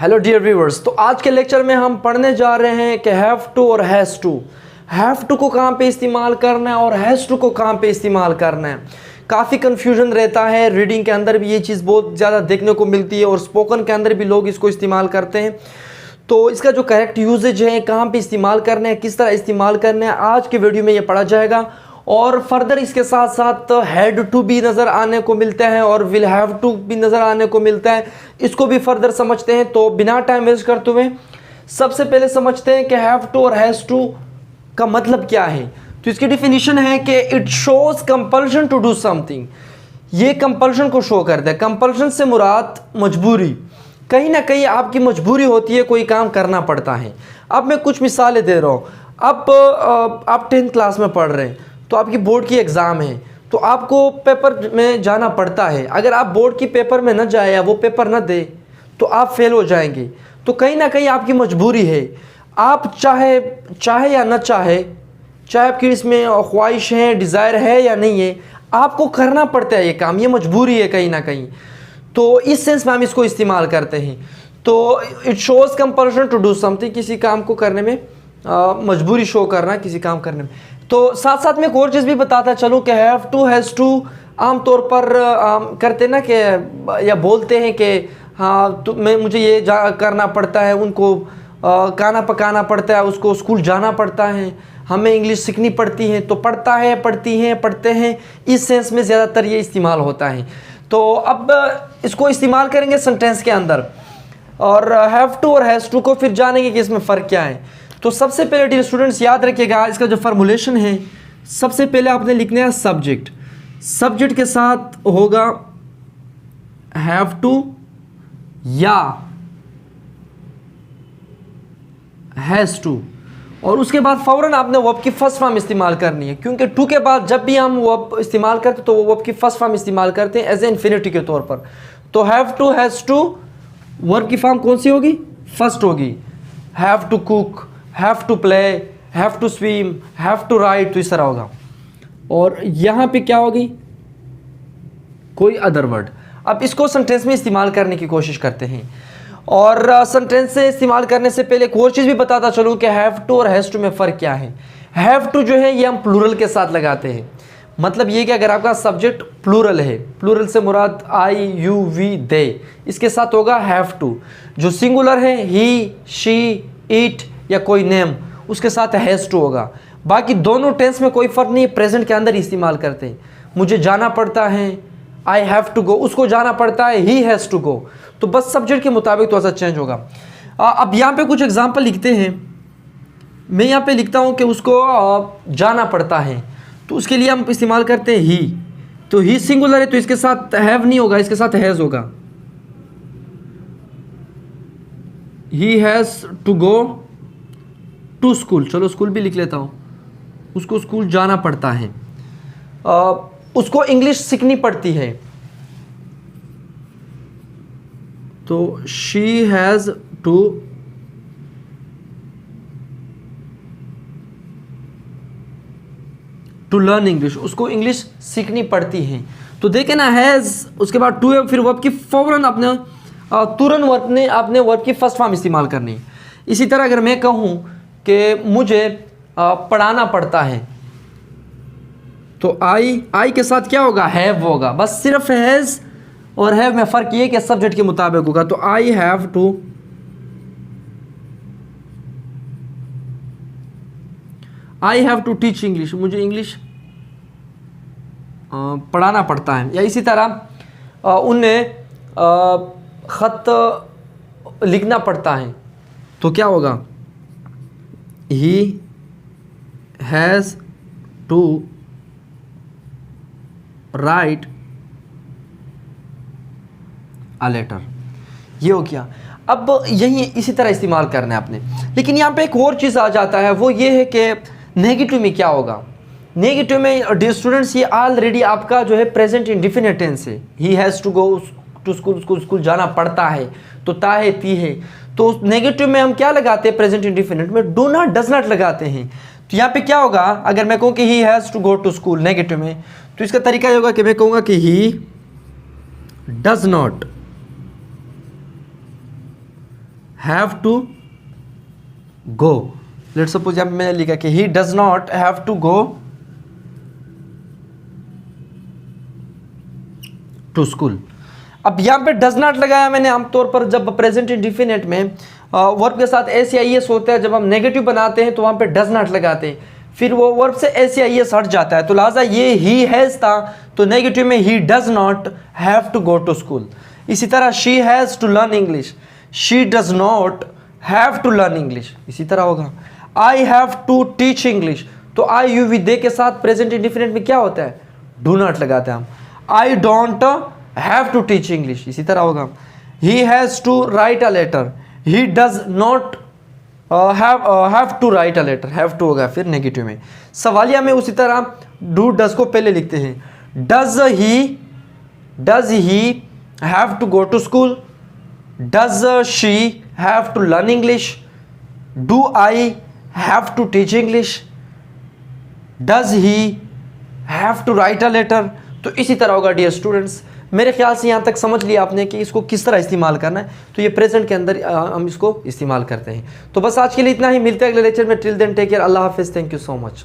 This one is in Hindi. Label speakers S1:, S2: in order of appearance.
S1: हेलो डियर व्यूअर्स, तो आज के लेक्चर में हम पढ़ने जा रहे हैं कि हैव टू और हैज़ टू। हैव टू को कहाँ पे इस्तेमाल करना है और हैज़ टू को कहाँ पे इस्तेमाल करना है। काफ़ी कन्फ्यूजन रहता है, रीडिंग के अंदर भी ये चीज़ बहुत ज़्यादा देखने को मिलती है और स्पोकन के अंदर भी लोग इसको इस्तेमाल करते हैं। तो इसका जो करेक्ट यूजेज है, कहाँ पे इस्तेमाल करने हैं, किस तरह इस्तेमाल करने हैं, आज के वीडियो में ये पढ़ा जाएगा। और फर्दर इसके साथ साथ हैड टू भी नज़र आने को मिलते हैं और विल हैव टू भी नज़र आने को मिलता है। इसको भी फर्दर समझते हैं। तो बिना टाइम वेस्ट करते हुए सबसे पहले समझते हैं कि हैव टू और हैज़ टू का मतलब क्या है। तो इसकी डिफिनीशन है कि it shows compulsion to do something. ये कंपल्शन को शो करता है। कंपल्शन से मुराद मजबूरी, कहीं ना कहीं आपकी मजबूरी होती है, कोई काम करना पड़ता है। अब मैं कुछ मिसालें दे रहा हूँ। अब आप 10th क्लास में पढ़ रहे हैं तो आपकी बोर्ड की एग्ज़ाम है, तो आपको पेपर में जाना पड़ता है। अगर आप बोर्ड की पेपर में न जाए या वो पेपर न दे तो आप फेल हो जाएंगे। तो कहीं ना कहीं आपकी मजबूरी है। आप चाहे या न चाहे आपकी इसमें ख्वाहिश है, डिज़ायर है या नहीं है, आपको करना पड़ता है ये काम। ये मजबूरी है कहीं ना कहीं। तो इस सेंस में हम इसको इस्तेमाल करते हैं। तो it shows compulsion to do something, किसी काम को करने में मजबूरी शो करना, किसी काम करने में। तो साथ साथ में एक और चीज़ भी बताता चलूँ कि हैव टू हैज़ टू आमतौर पर करते ना कि या बोलते हैं कि हाँ तो मुझे ये करना पड़ता है, उनको खाना पकाना पड़ता है, उसको स्कूल जाना पड़ता है, हमें इंग्लिश सीखनी पड़ती है। तो पढ़ता है, पढ़ती हैं, पढ़ते हैं, इस सेंस में ज़्यादातर ये इस्तेमाल होता है। तो अब इसको इस्तेमाल करेंगे सेंटेंस के अंदर और हैव टू और हैज़ टू को फिर जानेंगे कि इसमें फ़र्क क्या है। तो सबसे पहले डियर स्टूडेंट्स याद रखिएगा, इसका जो फार्मूलेशन है, सबसे पहले आपने लिखना है सब्जेक्ट। सब्जेक्ट के साथ होगा हैव टू या हैज़ टू, और उसके बाद फौरन आपने वर्ब की फर्स्ट फॉर्म इस्तेमाल करनी है, क्योंकि टू के बाद जब भी हम वर्ब इस्तेमाल करते तो वो वर्ब की फर्स्ट फॉर्म इस्तेमाल करते हैं एज ए इन्फिनिटी के तौर पर। तो have to has to verb की फॉर्म कौन सी होगी? फर्स्ट होगी। Have to cook, have to play, have to swim, have to write, तो इस तरह होगा। और यहाँ पे क्या होगी? कोई अदर वर्ड। अब इसको सेंटेंस में इस्तेमाल करने की कोशिश करते हैं। और सेंटेंस से इस्तेमाल करने से पहले एक और चीज़ भी बताता चलूँ कि हैव टू और हैज़ टू में फ़र्क क्या है। हैव टू जो है ये हम प्लूरल के साथ लगाते हैं। मतलब ये कि अगर आपका सब्जेक्ट प्लूरल है, प्लूरल से मुराद आई, यू, वी, दे, इसके साथ होगा हैव टू। जो सिंगुलर है ही, शी, इट या कोई नेम, उसके साथ हैज़ टू होगा। बाकी दोनों टेंस में कोई फ़र्क नहीं है, प्रेजेंट के अंदर इस्तेमाल करते हैं। मुझे जाना पड़ता है, आई हैव टू गो, उसको जाना पड़ता है, ही हैज़ टू गो। तो बस सब्जेक्ट के मुताबिक थोड़ा सा चेंज होगा। अब यहाँ पे कुछ एग्जाम्पल लिखते हैं। मैं यहाँ पे लिखता हूँ कि उसको जाना पड़ता है, तो उसके लिए हम इस्तेमाल करते हैं ही। तो ही सिंगुलर है तो इसके साथ हैव नहीं होगा, इसके साथ हैज़ होगा। He has to go to school, चलो स्कूल भी लिख लेता हूँ। उसको स्कूल जाना पड़ता है। उसको इंग्लिश सीखनी पड़ती है, तो she has to learn English, उसको इंग्लिश सीखनी पड़ती है। तो देखे ना, हैज़ उसके बाद टू है, फिर वर्ब की फौरन अपने तुरंत आपने वर्ब की फर्स्ट फॉर्म इस्तेमाल करनी है। इसी तरह अगर मैं कहूँ कि मुझे पढ़ाना पड़ता है, तो आई के साथ क्या होगा? हैव होगा। बस सिर्फ हैज़ और हैव में फ़र्क ये कि सब्जेक्ट के मुताबिक होगा। तो I have to teach English, मुझे इंग्लिश पढ़ाना पड़ता है। या इसी तरह उन्हें ख़त लिखना पड़ता है, तो क्या होगा? He has to write a letter. ये हो गया। अब यही इसी तरह इस्तेमाल करना है आपने। लेकिन यहाँ पे एक और चीज़ आ जाता है, वो ये है कि नेगेटिव में क्या होगा। नेगेटिव में डियर स्टूडेंट्स ये ऑलरेडी आपका जो है प्रेजेंट इंडेफिनिट टेंस है। He has to go to school, उसको स्कूल जाना पड़ता है, तो ता है, ती है। तो नेगेटिव में हम क्या लगाते हैं? प्रेजेंट इंडेफिनिट में डू नॉट, डज नॉट लगाते हैं। तो यहाँ पे क्या होगा? अगर मैं कहूँ कि he has to go to school negative में, तो इसका तरीका ये होगा कि मैं कहूँगा कि he does not have to go. Let's suppose यहाँ पे मैंने लिखा कि he does not have to go to school. अब यहाँ पे डज नॉट लगाया मैंने। आमतौर पर जब प्रेजेंट इंडिफिनिट में वर्ब के साथ एस या एस होता है, जब हम नेगेटिव बनाते हैं तो वहाँ पे डज नॉट लगाते हैं, फिर वो वर्ब से एस या एस हट जाता है। तो लिहाजा ये ही हैज़ था तो नेगेटिव में he does not have to go to school. इसी तरह she has to learn English, she does not have to learn English, इसी तरह होगा। I have to teach English, तो आई यू वी दे के साथ प्रेजेंट इंडिफिनिट में क्या होता है, डू नॉट लगाते हैं हम। I don't have to teach English, इसी तरह होगा। He has to write a letter, he does not have to write a letter, have to होगा फिर नेगेटिव में। सवालिया में उसी तरह डू डज को पहले लिखते हैं। Does he have to go to school, does she have to learn English, do I have to teach English, does he have to write a letter. तो इसी तरह होगा डियर स्टूडेंट्स। मेरे ख्याल से यहाँ तक समझ लिया आपने कि इसको किस तरह इस्तेमाल करना है। तो ये प्रेजेंट के अंदर हम इसको इस्तेमाल करते हैं। तो बस आज के लिए इतना ही, मिलते हैं अगले लेक्चर में। टिल देन टेक केयर, अल्लाह हाफिज़, थैंक यू सो मच।